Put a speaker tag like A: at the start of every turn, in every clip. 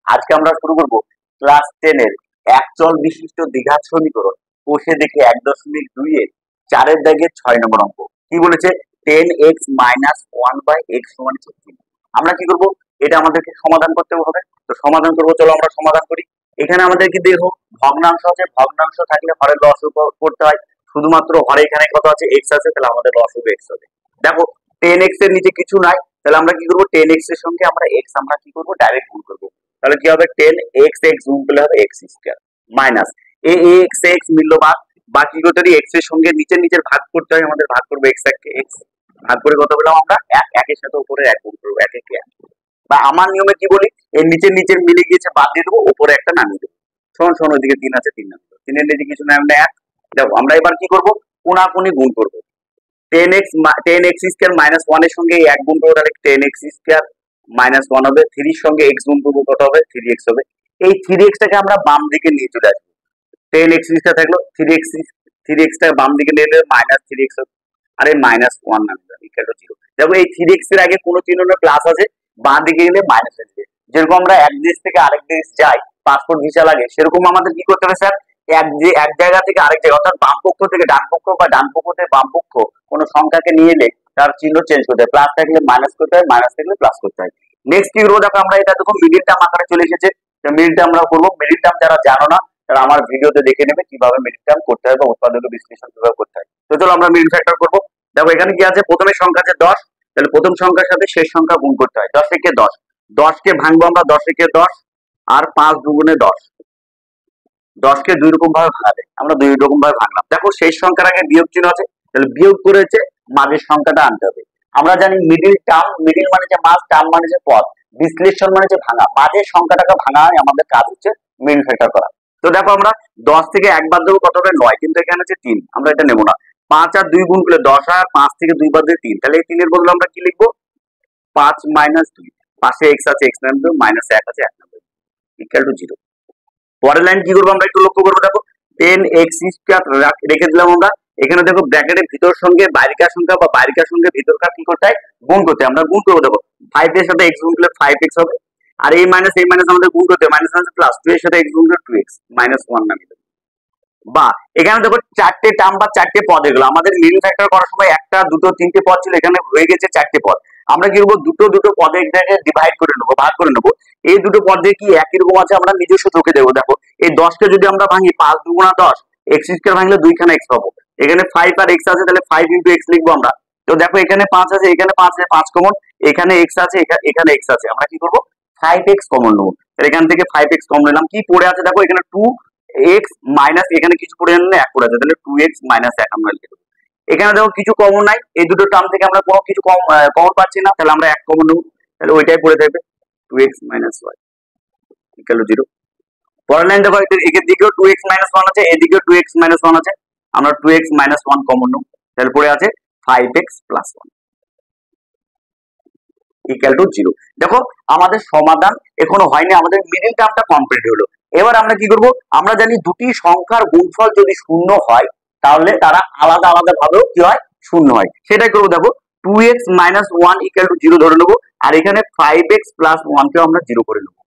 A: আজকে আমরা শুরু করব ক্লাস 10 এর একচল বিশিষ্ট দ্বিঘাত সমীকরণ কোষে দেখে 1.2 এর 4 এর দাগের 6 নম্বর অঙ্ক। কি বলেছে? 10x - 1/x = 3। আমরা কি করব? এটা আমাদেরকে সমাধান করতে হবে। তো সমাধান করব, চলো আমরা সমাধান করি। এখানে আমাদের কি দেখো ভগ্নাংশ আছে, ভগ্নাংশ থাকলে হরের লসাগু করতে হয়। শুধুমাত্র হরে এখানে কত আছে? x আছে, তাহলে আমাদের লসাগু x হবে। দেখো 10x এর নিচে কিছু নাই, তাহলে আমরা কি করব? 10x এর সঙ্গে আমরা x আমরা কি করব? ডাইরেক্ট গুণ করব। তাহলে কি হবে? 10x গুণ করলে হবে x স্কয়ার মাইনাস x মিলল বাকি কতটি x এর সঙ্গে নিচের ভাগ করতে হয়, আমাদের ভাগ করব x কে x ভাগ করে কত পেলাম আমরা? 1 এর সাথে উপরে 1 গুণ করব, 1 কে 1। বা আমার নিয়মে কি বলি, এই নিচের মিলে গিয়েছে বাদ দিয়ে দেবো, উপরে একটা নামিয়ে দেবো। শোন ওইদিকে 3 আছে, 3 নামিয়ে দেবো। 3 এর নিচে কিছু নাই, আমরা 1। দেখো আমরা এবার কি করব? কোণাকুণি গুণ করব। 10x স্কয়ার মাইনাস 1 এর সঙ্গে 1 গুণ করব, তাহলে 10x স্কয়ার মাইনাস 1 হবে। 3 এর সঙ্গে x গুণ করব, কত হবে? 3x হবে। এই 3x টাকে আমরা বাম দিকে নিয়ে চলে আসবো। 10x স্কয়ার থাকলো, 3x টাকে বাম দিকে নিয়ে এলে মাইনাস 3x হবে। আর এই মাইনাস 1 না ইকুয়াল টু 0। দেখো এই 3x এর আগে কোনো চিহ্ন না, প্লাস আছে, বাম দিকে গেলে মাইনাস আসবে। যেরকম আমরা এক দেশ থেকে আরেক দেশ যাই, পাসপোর্ট ভিসা লাগে, সেরকম আমাদের কি করতে হবে স্যার? এক জায়গা থেকে আরেক জায়গা, অর্থাৎ বাম পক্ষ থেকে ডান পক্ষ বা ডান পক্ষ থেকে বাম পক্ষ কোন সংখ্যাকে নিয়ে এলে তার চিহ্ন চেঞ্জ করতে হয়। প্লাস থাকলে মাইনাস করতে হয়, মাইনাস থাকলে প্লাস করতে হয়। নেক্সট কি করবো? দেখো আমরা এটা দেখো মিডিল টার্ম আকারে চলে এসেছে। মিডিল টার্ম আমরা করবো। মিডিল টার্ম যারা জানো না তারা আমার ভিডিওতে দেখে নেবে কিভাবে মিডিল টার্ম করতে হয় বা উৎপাদক বিশ্লেষণ কিভাবে করতে হয়। তো চলো আমরা মিডিল ফ্যাক্টর করবো। দেখো এখানে কি আছে? প্রথমে সংখ্যা আছে 10, তাহলে প্রথম সংখ্যার সাথে শেষ সংখ্যা গুণ করতে হয়। 10 একে 10, 10 কে ভাঙবো আমরা 10 একে 10 আর 5 দুগুণে 10। 10 কে দুই রকম ভাবে ভাঙা যায়, আমরা দুই রকম ভাবে ভাঙলাম। দেখো শেষ সংখ্যার আগে বিয়োগ চিহ্ন আছে, তাহলে বিয়োগ করেছে মাঝের সংখ্যাটা আনতে হবে। আমরা জানি মিডিল টার্ম, মিডিল মানে যে মাঝ, টার্ম মানে যে পদ, বিশ্লেষণ মানে যে ভাঙা, মাঝের সংখ্যাটাকে ভাঙা আমাদের কাজ হচ্ছে মিডিল ফ্যাক্টর করা। তো দেখো আমরা 10 থেকে 1 বাদ দেবো, কত হবে? 9, কিন্তু এখানে আছে 3, আমরা এটা নেব না। 5 আর 2 গুণ করলে 10 হয়, 5 থেকে 2 বাদ দিয়ে 3, তাহলে এই 3 এর বদলে আমরা কি লিখবো? 5 - 2, পাশে x আছে, x নামবে, মাইনাস 1 আছে, 1 নামবে, ইকুয়াল টু 0। পরের লাইন কি করবো? আমরা একটু লক্ষ্য করবো। দেখো 10x স্কয়ার রেখে দিলাম আমরা। এখানে দেখো ব্র্যাকেটের ভিতর সঙ্গে বাইরেকার সংখ্যা বা বাইরেকার সঙ্গে ভিতরকার কি করতে হয়? গুণ করতে হয়। আমরা গুণ করবো। দেখো 5 এর সাথে x গুণ করলে 5x হবে, আর এই মাইনাস আমাদের গুণ করতে হয়, মাইনাস প্লাস 2 এর সাথে x গুণ করলে 2x মাইনাস 1 নামিয়ে দেবো। বা এখানে দেখো 4টে টার্ম বা 4টে পদ, এগুলো আমাদের মিডিল ফ্যাক্টর করার সময় 1টা 2টো 3টে পদ ছিল, এখানে হয়ে গেছে 4টে পদ। আমরা কি করবো? দুটো পদে ডিভাইড করে নেবো, ভাগ করে নেবো। এই দুটো পদে কি একই রকম আছে আমরা নিজস্ব চোখে দেবো। দেখো এই 10 কে যদি আমরা ভাঙি, 5 দুগুণা 10, x স্কয়ার ভাঙলে 2 খানা x পাবো। এখানে 5 আর x আছে, তাহলে 5 × x লিখবো আমরা। তো দেখো এখানে 5 আছে, এখানে 5 আছে, 5 কমন, এখানে x আছে, এখানে x আছে, আমরা কি করবো? 5x কমন নেবো। এখান থেকে 5x কমন নিলাম। কি পড়ে আছে? দেখো এখানে 2x মাইনাস, এখানে কিছু পড়ে না, 1 পড়ে আছে, তাহলে 2x - 1 আমরা লিখে দেবো। এখানে দেখো কিছু কমন নাই, এই দুটো টার্ম থেকে আমরা কোনো কিছু কমন পাচ্ছি না, তাহলে আমরা 1 কমন নেবো, তাহলে ওইটাই পড়ে থাকবে, 2x - y ইকুয়াল টু 0। পরের লাইন দেখো এর দিকেও 2x - 1 আছে, এদিকেও 2x - 1 আছে, আমরা 2x - 1 কমন নেব, তাহলে পড়ে আছে 5x + 1 ইকুয়াল টু 0। দেখো আমাদের সমাধান এখনো হয়নি, আমাদের মিডিল টার্মটা কমপ্লিট হলো। এবার আমরা কি করব? আমরা জানি দুটি সংখ্যার গুণফল যদি শূন্য হয় তাহলে তারা আলাদা আলাদা ভাবেও কি হয়? শূন্য হয়। সেটাই করবো। দেখো 2x - 1 ইকুয়াল টু 0 ধরে নেবো, আর এখানে 5x + 1 কেও আমরা 0 করে নেবো।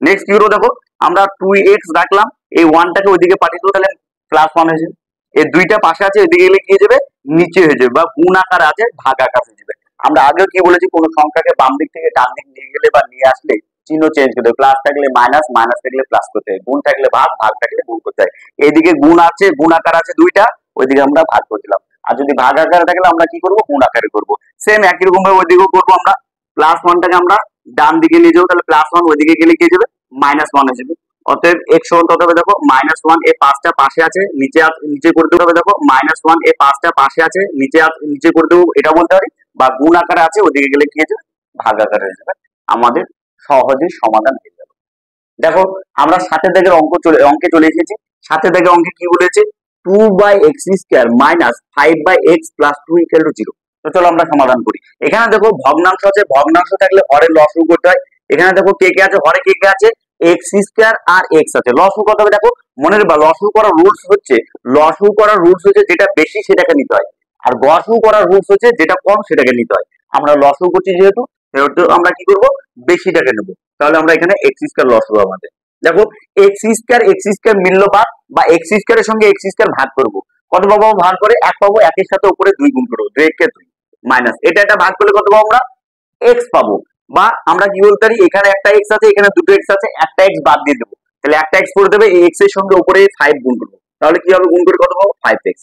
A: নেক্সট কি করবো? দেখো আমরা 2x রাখলাম, এই 1টাকে ওইদিকে পাঠিয়ে দেবো, তাহলে +1 হয়ে যাবে। এই দুইটা পাশে আছে, ওইদিকে গেলে কি হয়ে যাবে? নিচে হয়ে যাবে, বা গুণ আকার আছে ভাগ আকার হয়ে যাবে। আমরা আগেও কি বলেছি? কোন সংখ্যাকে বাম দিক থেকে ডান দিক নিয়ে গেলে বা নিয়ে আসলে চিহ্ন চেঞ্জ করতে হবে। প্লাস থাকলে মাইনাস, মাইনাস থাকলে প্লাস করতে হয়, গুণ থাকলে ভাগ, ভাগ থাকলে গুণ করতে হয়। এইদিকে গুণ আছে, গুণ আকার আছে দুইটা, ওইদিকে আমরা ভাগ করে দিলাম। আর যদি ভাগ আকারে থাকলে আমরা কি করবো? গুণ আকারে করবো। সেম একই রকম ভাবে ওইদিকেও করবো। আমরা +1টাকে আমরা ডান দিকে নিয়ে যাবো, তাহলে +1 ওইদিকে গেলে কি যাবে? -1 হয়ে যাবে। অতএব x সমান কত হবে? দেখো -1, এই 5টা পাশে আছে, নিচে করে দেবো। দেখো -1, এই 5টা পাশে আছে, নিচে করে দেবো, এটা বলতে পারি। বা গুণ আকারে আছে, ওদিকে গেলে কি হয়ে যাবে? ভাগ আকারে হয়ে যাবে। আমাদের সহজেই সমাধান হয়ে যাবে। দেখো আমরা 7 দাগের অঙ্কে চলে এসেছি। 7 দাগের অঙ্কে কি বলেছে? 2/x square minus 5/x + 2 = 0। তো চলো আমরা সমাধান করি। এখানে দেখো ভগ্নাংশ আছে, ভগ্নাংশ থাকলে হরের লসাগু করতে হয়। এখানে দেখো কে কে আছে? হরে কে কে আছে? x স্কয়ার আর x আছে। লসাগু কত হবে? দেখো মনে রাখবা, লসাগু করার রুলস হচ্ছে যেটা বেশি সেটাকে নিতে হয়, আর গসাগু করার রুলস হচ্ছে যেটা কম সেটাকে নিতে হয়। আমরা লসাগু করছি যেহেতু আমরা কি করব? বেশিটাকে নেব। তো তাহলে আমরা এখানে এক্স স্কয়ার লস হবে আমাদের। দেখো এক্স স্কয়ার মিলল বা এক্স স্কয়ারের সঙ্গে এক্স স্কয়ার ভাগ করব, কত পাবো ভাগ করে 1 পাবো, একের সাথে উপরে 2 গুণ করবো, 2 কে 2 মাইনাস এটা ভাগ করলে কত পাবো আমরা এক্স পাবো। বা আমরা কি বলতে পারি এখানে একটা এক্স আছে, এখানে দুটো এক্স আছে, একটা এক্স বাদ দিয়ে দেবো, তাহলে একটা এক্স করে দেবে, এই এক্স এর সঙ্গে উপরে 5 গুণ করবো, তাহলে কি হবে গুণ করে কত পাবো 5x।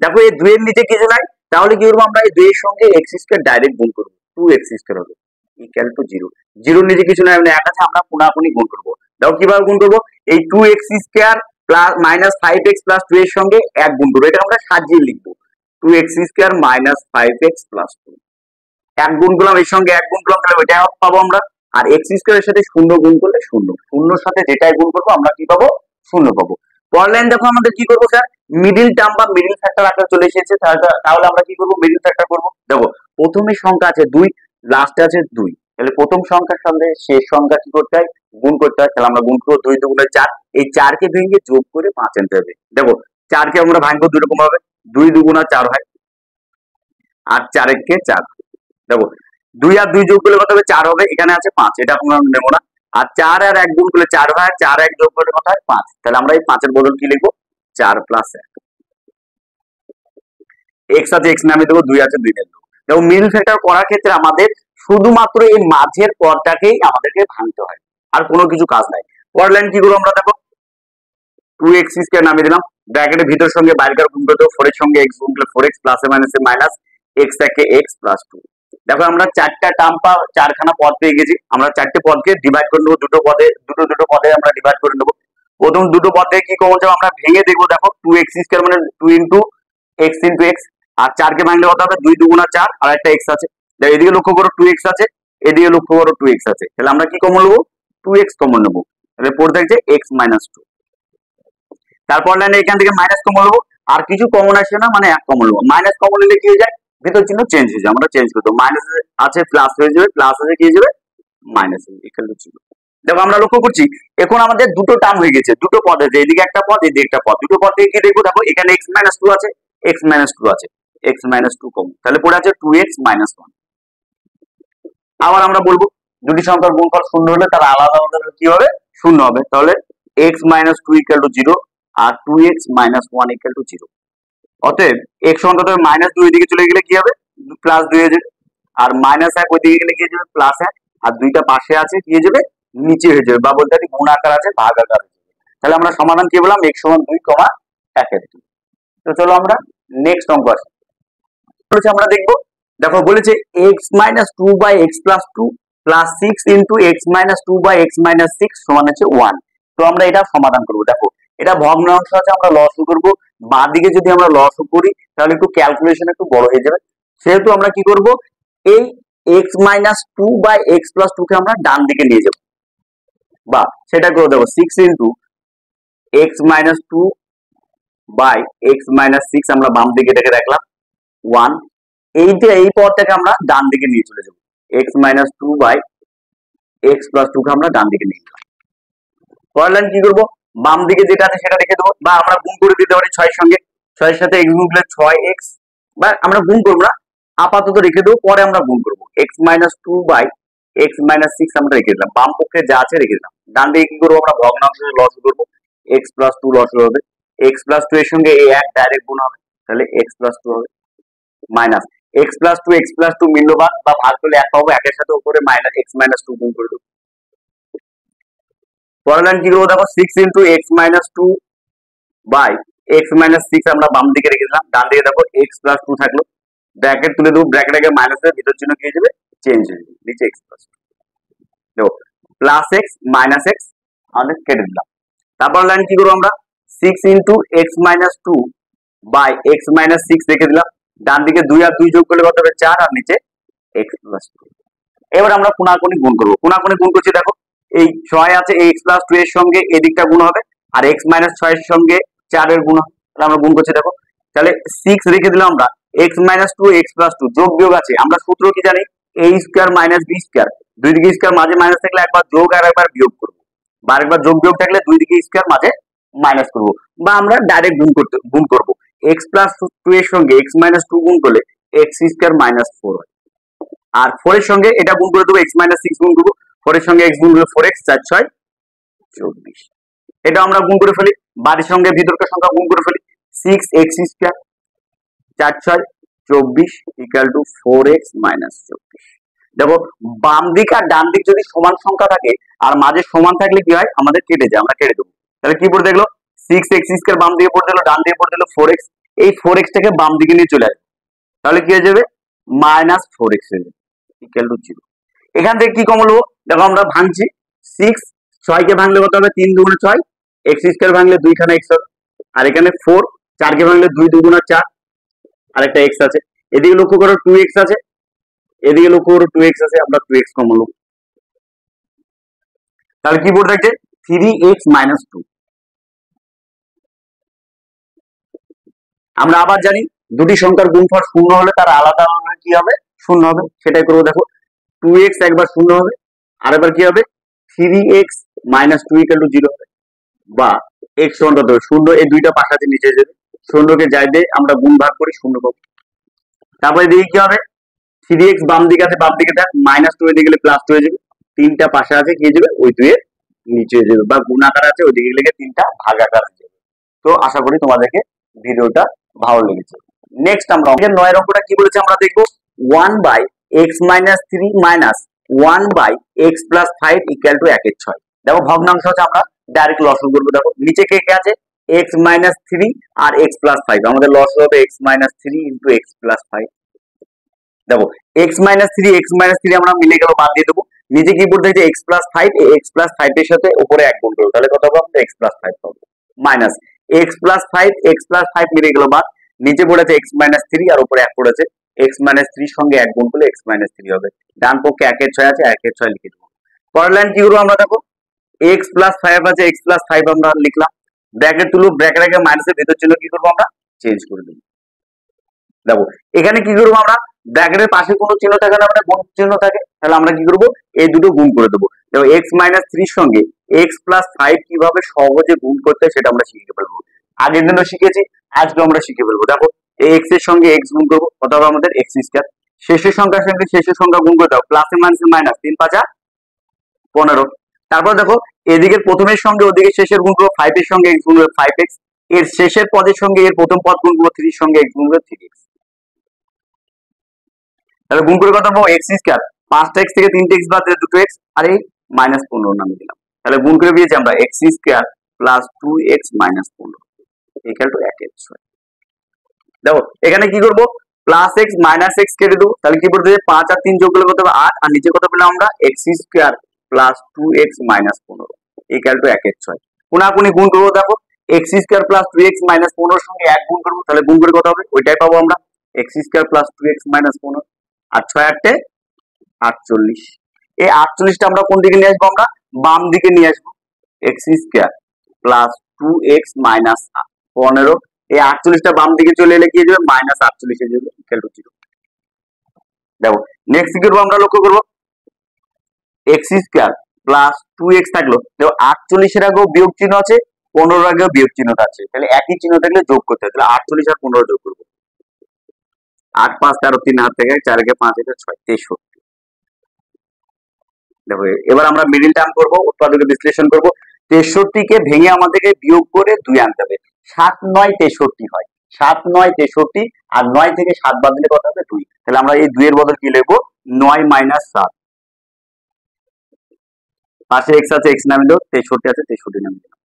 A: দেখো এই 2 এর নিচে কিছু নাই, তাহলে কি করবো আমরা এই 2 এর সঙ্গে এক্স স্কয়ার ডাইরেক্ট গুণ করবো, 2x স্কয়ার হবে ইকুয়াল টু 0। 0 নিচে কিছু নাই, মানে এক আছে, আমরা পুনাপুনি গুণ করবো। দেখো কিভাবে গুণ করবো, এই 2x square plus minus 5x plus 2 এর সঙ্গে 1 গুণ করবো, এটা আমরা সাজিয়ে লিখবো 2x square minus 5x plus 2, 1 গুণ করলাম এর সঙ্গে 1 গুণ করলাম, তাহলে ওইটা পাবো আমরা। আর এক্স স্কয়ারের সাথে 0 গুণ করলে 0, 0 সাথে যেটাই গুণ করবো আমরা কি পাবো 0 পাবো। পরের লাইন দেখো আমাদের কি করবো স্যার, মিডিল টার্ম বা মিডিল ফ্যাক্টর আকারে চলে এসেছে, তাহলে আমরা কি করবো মিডিল ফ্যাক্টর করবো। দেখো প্রথমে সংখ্যা আছে 2, লাস্টে আছে 2, তাহলে প্রথম সংখ্যার সঙ্গে শেষ সংখ্যা কি করতে হয় গুণ করতে হয়, তাহলে আমরা গুণ করবো 2 2 4, এই 4 কে ভেঙে যোগ করে 5 আনতে হবে। দেখো 4 কে আমরা ভাঙবো দুই রকম ভাবে, 2 2 4 হয় আর 4 কে 4। দেখো 2 আর 2 যোগ করলে কত হবে 4 হবে, এখানে আছে 5, এটা আমরা নেব না। আর 4 আর 1 গুণ করলে 4 হয়, 4 1 যোগ করলে কত হয় 5, তাহলে আমরা এই 5 এর বদল কি লিখবো 4 প্লাস 1। এক্স আছে এক্স নামে দেবো, 2 আছে 2 দেবো। দেখো মিডল ফ্যাক্টর করার ক্ষেত্রে আমাদের শুধুমাত্র এই মাঝের পদটাকেই আমাদেরকে ভাঙতে হয়, আর কোনো কিছু কাজ নাই। পরের লাইন কি করবো আমরা, দেখো 2x স্কয়ার নামিয়ে দিলাম, ব্র্যাকেটের ভিতর সঙ্গে বাইরের গুণ করে দেবো, 4 এর সঙ্গে x গুণ করলে 4x প্লাস মাইনাসে মাইনাস, x একে x প্লাস 2। দেখো আমরা 4টা টার্ম পা 4খানা পদ পেয়ে গেছি, আমরা 4টে পদকে ডিভাইড করে নেবো, দুটো পদে আমরা ডিভাইড করে নেবো। প্রথম দুটো পদে কি কমন যাবে আমরা ভেঙে দেখবো, দেখো 2x স্কয়ার মানে 2 ইনটু x ইনটু x, আর 4 কে ভাঙলে কত হবে 2 2 গুণা 4, আর একটা x আছে, এদিকে লক্ষ্য করো 2x আছে, এদিকে লক্ষ্য করো 2x আছে, তাহলে আমরা কি কমন নেবো 2x কমন নেবো, তাহলে পড়ে থাকছে x মাইনাস 2। তারপর লাইনে এখান থেকে মাইনাস কমন নেবো, আর কিছু কমন আসে না, মানে 1 কমন নেবো, মাইনাস কমন নিলে কি হয়ে যায় ভিতর চিহ্ন চেঞ্জ হয়ে যায়, আমরা চেঞ্জ করে দেবো, মাইনাস আছে প্লাস হয়ে যাবে, প্লাস আছে কি হয়ে যাবে মাইনাস ইকুয়াল টু 0। দেখো আমরা লক্ষ্য করছি এখন আমাদের দুটো টার্ম হয়ে গেছে, দুটো পদ আছে, এদিকে একটা পদ এদিকে একটা পদ, দুটো পদ দিয়ে কি দেখবো, দেখো এখানে x মাইনাস 2 আছে, x মাইনাস 2 আছে, x মাইনাস 2 কমন, তাহলে পড়ে আছে 2x মাইনাস 1। আবার আমরা বলবো দুটি সংখ্যার গুণফল শূন্য হলে তার আলাদা আলাদা কি হবে শূন্য হবে, তাহলে x মাইনাস 2 ইকুয়াল টু 0 আর 2x মাইনাস 1 ইকুয়াল টু 0। অতএব x সমান কত হবে মাইনাস 2 এদিকে চলে গেলে কি হবে প্লাস 2 হয়ে যাবে, আর মাইনাস 1 ওইদিকে গেলে কি হয়ে যাবে প্লাস 1, আর দুইটা পাশে আছে কি হয়ে যাবে নিচে হয়ে যাবে, বা বলতে পারি গুণ আকার আছে ভাগ আকার আছে। তাহলে আমরা সমাধান কি বললাম x সমান 2, 1 এর 2। তো চলো আমরা নেক্সট অঙ্ক আসি, আমরা দেখবো। দেখো বলেছে x minus 2 by x plus 2 plus 6 into x minus 2 by x minus 6 সমান হচ্ছে 1। তো আমরা এটা সমাধান করবো। দেখো এটা ভগ্নাংশ আছে, আমরা লসও করবো, বাঁ দিকে যদি আমরা লসও করি তাহলে একটু ক্যালকুলেশন একটু বড় হয়ে যাবে, সেহেতু আমরা কি করব এই x minus 2 by x plus 2 কে আমরা ডান দিকে নিয়ে যাব, বা সেটা করে দেবো 6 into x minus 2 by x minus 6 আমরা বাম দিকে এটাকে রাখলাম 1, এই পদটাকে আমরা ডান দিকে নিয়ে চলে যাব, x minus 2 by x plus 2 কে আমরা ডান দিকে নিয়ে গেলাম। পরের লাইন কি করবো বাম দিকে যেটা আছে সেটা রেখে দেবো, বা আমরা গুণ করে দিতে পারি 6 এর সঙ্গে, 6 এর সাথে x গুণ করলে 6x, বা আমরা গুণ করবো না আপাতত রেখে দেবো, পরে আমরা গুণ করবো x minus 2 by x minus 6 আমরা রেখে দিলাম, বাম পক্ষে যা আছে রেখে দিলাম। ডান দিকে কি করবো আমরা ভগ্নাংশ লস করবো, x প্লাস 2 লস হবে, x প্লাস 2 এর সঙ্গে এই এক ডাইরেক্ট গুণ হবে, তাহলে x প্লাস 2 হবে, মাইনাস x প্লাস 2 মিলল বা ভাগ করলে 1 পাবো, 1 এর সাথে উপরে মাইনাস x মাইনাস 2 গুণ করে দেবো। পরের লাইন কি করবো দেখো 6 into x minus 2 by x minus 6 আমরা বাম দিকে রেখে দিলাম, ডান দিকে দেখো x প্লাস 2 থাকলো, ব্র্যাকেট তুলে দেবো, ব্র্যাকেট আগে মাইনাস এর ভিতর চিহ্ন কি হয়ে যাবে চেঞ্জ হয়ে যাবে, নিচে x প্লাস 2 দেখো প্লাস x মাইনাস x আমাদের কেটে দিলাম। তারপর লাইন কি করবো আমরা 6 into x minus 2 by x minus 6 রেখে দিলাম, ডান দিকে 2 আর 2 যোগ করলে কত হবে 4, আর নিচে x প্লাস 2। এবার আমরা কোনাকুনি গুণ করবো, কোনাকুনি গুণ করছি, দেখো এই 6 আছে এই x প্লাস 2 এর সঙ্গে এদিকটা গুণ হবে, আর x মাইনাস 6 এর সঙ্গে 4 এর গুণ হবে, তাহলে আমরা গুণ করছি। দেখো তাহলে 6 রেখে দিলাম আমরা, x মাইনাস 2 x প্লাস 2 যোগ বিয়োগ আছে, আমরা সূত্র কি জানি a square minus b square, দুই দিকে স্কয়ার মাঝে মাইনাস থাকলে একবার যোগ আর একবার বিয়োগ করবো, বা আরেকবার যোগ বিয়োগ থাকলে দুই দিকে স্কয়ার মাঝে মাইনাস করবো, বা আমরা ডাইরেক্ট গুণ করবো x প্লাস 2 এর সঙ্গে x মাইনাস 2 গুণ করলে x স্কয়ার মাইনাস 4 হয়, আর 4 এর সঙ্গে এটা গুণ করে দেবো x মাইনাস 6 গুণ করবো, 4 এর সঙ্গে x গুণ করলে 4x 4 6 24। এটা আমরা গুণ করে ফেলি, বাড়ির সঙ্গে ভিতরকার সংখ্যা গুণ করে ফেলি। 6x square 4 6 24 equal to 4x minus 24। দেখো বাম দিক আর ডান দিক যদি সমান সংখ্যা থাকে আর মাঝে সমান থাকলে কি হয়, আমাদের কেটে যায়, আমরা কেটে দেবো। তাহলে কি পড়ে দেখলো 6x স্কয়ার বাম দিকে পড়ে দিলো, ডান দিকে পড়ে দিলো 4x, এই 4x টাকে বাম দিকে নিয়ে চলে আসবে, তাহলে কি হয়ে যাবে মাইনাস 4x হয়ে যাবে ইকুয়াল টু 0। এখান থেকে কি কমন হলো, দেখো আমরা ভাঙছি, 6 6 কে ভাঙলে কত হবে 3 দুগুণে 6, x স্কয়ার ভাঙলে 2 খানা x হবে, আর এখানে 4 4 কে ভাঙলে 2 দুগুণে 4, আর একটা x আছে, এদিকে লক্ষ্য করো 2x আছে, এদিকে লক্ষ্য করো 2x আছে, আমরা 2x কমন নেব, তাহলে কি পড়ে থাকছে 3x মাইনাস 2। আমরা আবার জানি দুটি সংখ্যার গুণফল শূন্য হলে তার আলাদা আলাদা কি হবে শূন্য হবে, সেটাই করবো। দেখো 2x একবার শূন্য হবে, আর এবার কি হবে 3x মাইনাস 2 ইকুয়াল টু 0 হবে, বা x সমান কত শূন্য, এই দুইটা পাশাতে নিচে যাবে, শূন্যকে যাই দিয়ে আমরা গুণ ভাগ করি শূন্য পাবো। তারপরে দিকে কি হবে 3x বাম দিকে আছে, বাম দিকে থাক, মাইনাস 2 এদিকে গেলে প্লাস 2 হয়ে যাবে, তিনটা পাশে আছে কি হয়ে যাবে ওই 2 এর নিচে হয়ে যাবে, বা গুণ আকার আছে ওইদিকে গেলে তিনটা ভাগ আকার হয়ে যাবে। তো আশা করি তোমাদেরকে ভিডিওটা ভালো লেগেছে। নেক্সট আমরা 9 অঙ্কটা কি বলেছে আমরা দেখবো, 1 by x minus 3 minus 1 by x plus 5 equal to 1 এর 6। দেখো ভগ্নাংশ হচ্ছে আমরা ডাইরেক্ট লসাগু করবো। দেখো নিচে কে কে আছে x মাইনাস 3 আর x প্লাস 5, আমাদের লসাগু হবে x minus 3 into x plus 5। দেখো x মাইনাস 3 আমরা মিলে গেল, বাদ দিয়ে দেবো, নিচে কি পড়তে হচ্ছে x প্লাস 5, x প্লাস 5 এর সাথে উপরে 1 গুণ করবো, তাহলে কত পাবো x প্লাস 5 পাবো, মাইনাস x প্লাস 5 মিলে গেল, বাদ নিচে পড়েছে x মাইনাস 3 আর উপরে 1 পড়েছে, x মাইনাস 3 সঙ্গে 1 গুণ করলে x মাইনাস 3 হবে, ডান পক্ষে 1 এর 6 আছে, 1 এর 6 লিখে দেবো। পরের লাইন কি করবো আমরা, দেখো x প্লাস 5 আছে, x প্লাস 5 আমরা লিখলাম, ব্র্যাকেট তুলব, ব্র্যাকেট আগে মাইনাসের ভেতর চিহ্ন কি করবো আমরা চেঞ্জ করে দেবো। দেখো এখানে কি করবো আমরা, ব্র্যাকেটের পাশে কোনো চিহ্ন থাকে না, মানে গুণ চিহ্ন থাকে, তাহলে আমরা কি করবো এই দুটো গুণ করে দেবো। দেখো x মাইনাস 3 সঙ্গে x প্লাস 5 কিভাবে সহজে গুণ করতে হয় সেটা আমরা শিখে ফেলবো, আগের দিনও শিখেছি, আজকে আমরা শিখে ফেলবো। দেখো x এর সঙ্গে x গুণ করবো, কত হবে আমাদের x স্কয়ার, শেষের সংখ্যার সঙ্গে শেষের সংখ্যা গুণ করে দাও, প্লাসে মাইনাসে মাইনাস, 3 5 15। তারপর দেখো এদিকের প্রথমের সঙ্গে ওদিকে শেষের গুণ করবো, 5 এর সঙ্গে x গুণ করবো 5x, এর শেষের পদের সঙ্গে এর প্রথম পদ গুণ করবো, 3 এর সঙ্গে x গুণ করবো 3x, তাহলে গুণ করে কত পাবো x স্কয়ার, 5টা x থেকে 3টা x বাদ দিলে 2x, আর এই মাইনাস 15 নামে দিলাম, তাহলে গুণ করে পেয়েছি আমরা x square plus 2x minus 15 equal to 1 এর 6। দেখো এখানে কি করবো প্লাস x মাইনাস x কেটে দেবো, তাহলে কি পড়তে 5 আর 3 যোগ করলে কত হবে 8, আর নিচে কত পেলাম আমরা x square plus 2x minus 15 equal to 1 এর 6। কোনাকুনি গুণ করবো, দেখো x square plus 2x minus 15 সঙ্গে 1 গুণ করবো, তাহলে গুণ করে কত হবে ওইটাই পাবো আমরা, x square plus 2x minus 15, আর 6 8 48। এই 48টা আমরা কোন দিকে নিয়ে আসবো, আমরা বাম দিকে নিয়ে আসবো, x square plus 2x minus 15, এই 48টা বাম দিকে চলে এলে কি হয়ে যাবে মাইনাস 48 হয়ে যাবে ইকুয়াল টু 0। দেখো নেক্সট কি করবো আমরা লক্ষ্য করবো, x স্কয়ার প্লাস 2x থাকলো, দেখো 48 এর আগেও বিয়োগ চিহ্ন আছে, 15 এর আগেও বিয়োগ চিহ্ন আছে, তাহলে একই চিহ্ন থাকলে যোগ করতে হবে, তাহলে 48 আর 15 যোগ করবো, 8 5 13 3 হাত থেকে 4 কে 5 থেকে 6 63। দেখো এবার আমরা মিডিল টার্ম করবো, উৎপাদকে বিশ্লেষণ করবো, 63 কে ভেঙে আমাদেরকে বিয়োগ করে 2 আনতে হবে, 7 9 63 হয়, 7 9 63, আর 9 থেকে 7 বাদ দিলে কত হবে 2, তাহলে আমরা এই 2 এর বদল কি লিখবো 9 মাইনাস 7, পাশে x আছে x নামে দাও, 63 আছে 63 নামে দাও,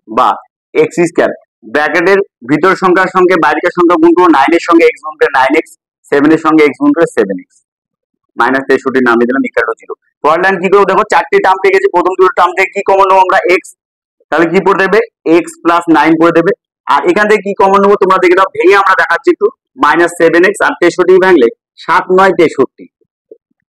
A: বা x স্কয়ার ব্র্যাকেটের ভিতর সংখ্যার সঙ্গে বাইরের সংখ্যা গুণ করবো, 9 এর সঙ্গে x গুণ করে 9x, 7 এর সঙ্গে x গুণ করে 7x, মাইনাস 63 নামিয়ে দিলাম ইকুয়াল টু 0। পরের লাইন কি করবো, দেখো 4টি টার্ম পেয়ে গেছি, প্রথম দুটো টার্ম থেকে কি কমন নেবো আমরা x, তাহলে কি পড়ে দেবে x প্লাস 9 পড়ে দেবে, আর এখান থেকে কি কমন নেবো তোমরা দেখে দাও, ভেঙে আমরা দেখাচ্ছি একটু, মাইনাস 7x, আর 63 ভাঙলে 7 9 63,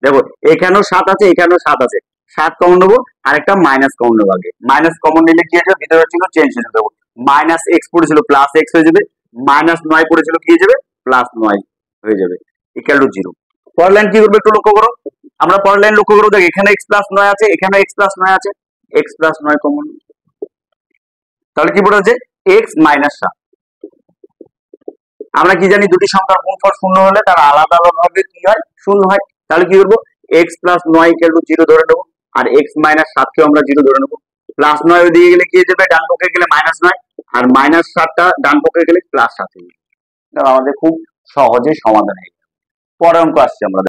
A: দেখো এখানেও 7 আছে এখানেও 7 আছে, 7 কমন নেবো আর একটা মাইনাস কমন নেবো, আগে মাইনাস কমন নিলে কি হয়ে যাবে ভিতরে ছিল চেঞ্জ হয়ে যাবে, মাইনাস x পড়েছিল প্লাস x হয়ে যাবে, মাইনাস 9 পড়েছিল কি হয়ে যাবে প্লাস 9 হয়ে যাবে ইকুয়াল টু 0। পরের লাইন কি করবে একটু লক্ষ্য করো, আমরা পরের লাইন লক্ষ্য করবো, দেখ এখানে x প্লাস 9 আছে, এখানে x প্লাস 9 আছে, x প্লাস 9 কমন, তাহলে কি পড়ে আছে x মাইনাস 7। আমরা কি জানি দুটি সংখ্যার গুণফল শূন্য হলে তার আলাদা আলাদা ভাবে কি হয় শূন্য হয়, তাহলে কি করবো x প্লাস 9 ইকুয়াল টু 0 ধরে নেবো, আর এক্স মাইনাস 7 আমরা 0 ধরে নেবো। প্লাস 9 ওইদিকে গেলে কি হয়ে যাবে, ডান পক্ষে গেলে -9, আর -7টা ডান পক্ষে গেলে +7 হয়ে যাবে। আমাদের খুব সহজে সমাধান হয়ে যাবে। পরের অঙ্ক আসছে আমরা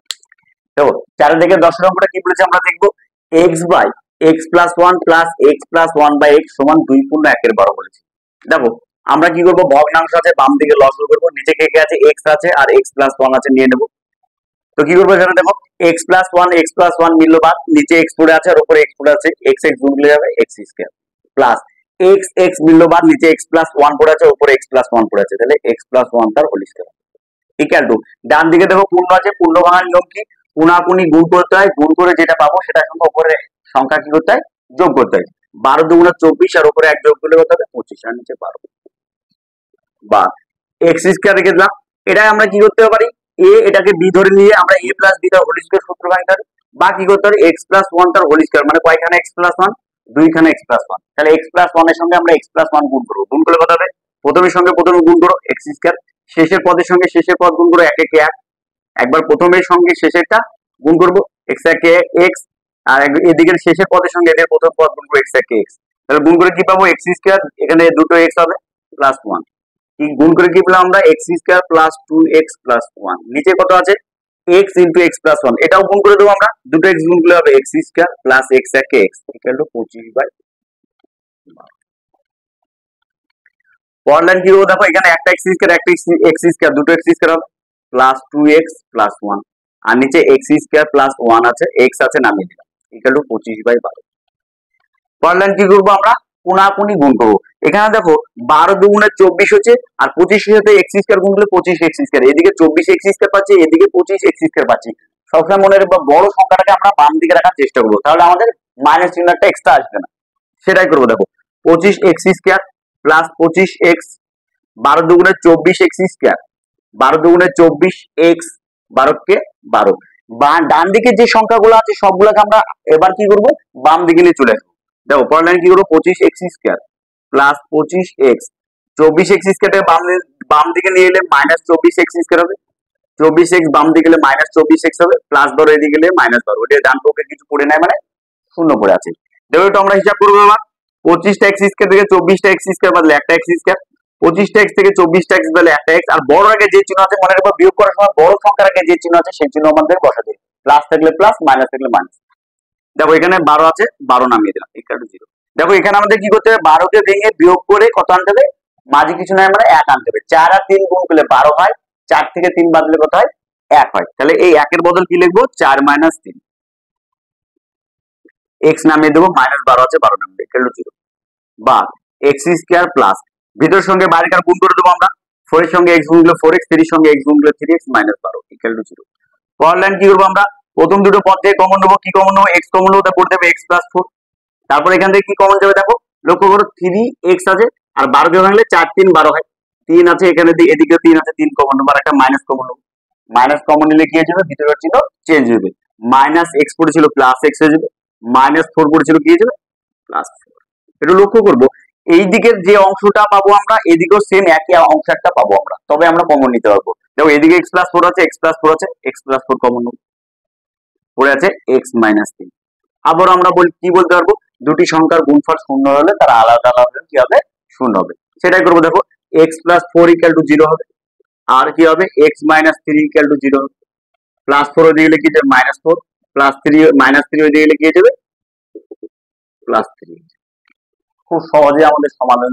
A: দেখো, 4 থেকে 10 অঙ্কটা কি বলেছে আমরা দেখবো। x by x plus 1 plus x plus 1 by x সমান 2/1 বলেছে। দেখো আমরা কি করবো, ভগ্নাংশ আছে বাম দিকে লসাগু করবো, নিচে কে কে আছে, x আছে আর x প্লাস 1 আছে নিয়ে নেবো। তো কি করবো এখানে দেখো, x প্লাস 1 মিললো বাদ, নিচে x পড়ে আছে আর উপরে x পড়ে আছে, x গুণ করলে যাবে x স্কয়ার প্লাস x মিললো বাদ, নিচে x প্লাস 1 পড়ে আছে, উপরে x প্লাস 1 পড়ে আছে, তাহলে x প্লাস 1 তার হোল স্কয়ার ইকুয়াল টু, ডান দিকে দেখো পূর্ণ আছে, পূর্ণ ভাঙার নিয়ম কি, কোনাকুনি গুণ করতে হয়, গুণ করে যেটা পাবো সেটা সঙ্গে উপরে সংখ্যা কি করতে হয়, যোগ করতে হয়। 12 দুগুণে 24 আর উপরে 1 যোগ করলে কত হবে 25 আর নিচে 12 বা x স্কয়ার রেখে দিলাম। এটাই আমরা কি করতে পারি, a এটাকে b ধরে নিয়ে আমরা a প্লাস b তার হোল স্কয়ার সূত্র ভাঙতে পারি, বা কি করতে পারি x প্লাস 1 তার হোল স্কয়ার, মানে কয়খানে x প্লাস 1, দুইখানে x প্লাস 1, তাহলে x প্লাস 1 এর সঙ্গে আমরা x প্লাস 1 গুণ করব, গুণ করলে কত হবে, প্রথমের সঙ্গে প্রথমে গুণ করো x স্কয়ার, শেষের পদের সঙ্গে শেষের পদ গুণ করো, 1 একে 1, একবার প্রথমের সঙ্গে শেষেরটা গুণ করব x একে x, আর এদিকের শেষের পদের সঙ্গে এদের প্রথম পদ গুণ করব x একে x, তাহলে গুণ করে কি পাবো x স্কয়ার, এখানে দুটো x হবে প্লাস 1, কি গুণ করে কি পেলাম আমরা x square plus 2x plus 1, নিচে কত আছে x ইনটু x প্লাস 1, এটাও গুণ করে দেবো আমরা, দুটো x গুণ করলে হবে x স্কয়ার প্লাস x একে x ইকুয়াল টু 25/12। পরের লাইন কি হবে দেখো, এখানে একটা x স্কয়ার একটা x স্কয়ার, দুটো x স্কয়ার হবে প্লাস 2x প্লাস 1, আর নিচে x স্কয়ার প্লাস 1 আছে, x আছে নামিয়ে দিলাম ইকুয়াল টু 25/12। পরের লাইন কি করবো আমরা, কোনাকুনি গুণ করবো। এখানে দেখো 12 দুগুণে 24 হচ্ছে, আর 25 এর সাথে x স্কয়ার গুণ করলে 25x স্কয়ার, এদিকে 24x স্কয়ার পাচ্ছি, এদিকে 25x স্কয়ার পাচ্ছি। সবসময় মনে রাখবো বড় সংখ্যাটাকে আমরা বাম দিকে রাখার চেষ্টা করবো, তাহলে আমাদের মাইনাস চিহ্নটা এক্সট্রা আসবে না, সেটাই করবো। দেখো 25x স্কয়ার প্লাস 25x, 12 দুগুণে 24x স্কয়ার, 12 দুগুণে 24x, 12 কে 12, বা ডান দিকে যে সংখ্যাগুলো আছে সবগুলোকে আমরা এবার কি করবো, বাম দিকে নিয়ে চলে আসবো। দেখো পরের লাইন কি করবো, 25x square plus 25x, 24x স্কয়ারটা বাম দিকে নিয়ে এলে মাইনাস 24x স্কয়ার হবে, 24x বাম দিকে গেলে মাইনাস 24x হবে, প্লাস 12 এদিকে গেলে মাইনাস 12, ওটা ডান পক্ষে কিছু পড়ে নাই মানে শূন্য পড়ে আছে। দেখো এটা আমরা হিসাব করবো এবার, 25টা x স্কয়ার থেকে 24টা x স্কয়ার বাদলে একটা x স্কয়ার, 25টা x থেকে 24টা x বাদলে একটা x, আর বড় আগে যে চিহ্ন আছে মনে রাখবো, বিয়োগ করার সময় বড় সংখ্যার আগে যে চিহ্ন আছে সেই চিহ্ন আমাদের বসাতে হবে, প্লাস থাকলে প্লাস মাইনাস থাকলে মাইনাস। দেখো এখানে 12 আছে, 12 নামিয়ে দিলাম ইকুয়াল টু 0। দেখো এখানে আমাদের কি করতে হবে, 12 কে ভেঙে বিয়োগ করে কত আনতে হবে, মাঝে কিছু নাই মানে 1 আনতে হবে, 4 আর 3 গুণ করলে 12 হয়, 4 থেকে 3 বাদ দিলে কত হয় 1 হয়, তাহলে এই 1 এর বদল কি লিখবো 4 - 3, x নামিয়ে দেবো, -12 আছে 12 নামিয়ে দেবো ইকুয়াল টু 0, বা x স্কয়ার প্লাস ভিতরের সঙ্গে বাইরেকার গুণ করে দেবো আমরা, 4 এর সঙ্গে x গুণ করলে 4x, 3 এর সঙ্গে x গুণ করলে 3x -12 ইকুয়াল টু 0। পরের লাইন কি করবো আমরা, প্রথম দুটো পদ থেকে কমন নেবো, কি কমন নেবো, x কমন নেবো, তা করতে হবে x প্লাস 4, তারপর এখান থেকে কি কমন যাবে দেখো, লক্ষ্য করো 3x আছে, আর 12 কে ভাঙলে 4 3 12 হয়, 3 আছে এখানে, এদিকে 3 আছে, 3 কমন নেবো, আর একটা মাইনাস কমন নেবো, মাইনাস কমন নিলে কি হয়ে যাবে, ভিতরের চিহ্ন চেঞ্জ হয়ে যাবে, মাইনাস x পড়েছিল প্লাস x হয়ে যাবে, -4 পড়েছিল কি হয়ে যাবে প্লাস 4। এটা লক্ষ্য করবো এই দিকের যে অংশটা পাবো আমরা, এদিকেও সেম একই অংশ একটা পাবো আমরা, তবে আমরা কমন নিতে পারবো। দেখো এদিকে x প্লাস 4 আছে, x প্লাস 4 আছে, x প্লাস 4 কমন নেবো, পড়ে আছে x -3। আবার আমরা কি বলতে পারবো, দুটি সংখ্যার গুণফল শূন্য হলে তারা আলাদা আলাদা কি হবে, শূন্য হবে, সেটাই করবো। দেখো x প্লাস 4 ইকুয়াল টু 0 হবে, আর কি হবে x -3 ইকুয়াল টু 0 হবে, প্লাস 4 ওই দিকে লিখে যাবে -4, প্লাস 3 -3 ওই দিকে লিখে যাবে প্লাস 3। খুব সহজে আমাদের সমাধান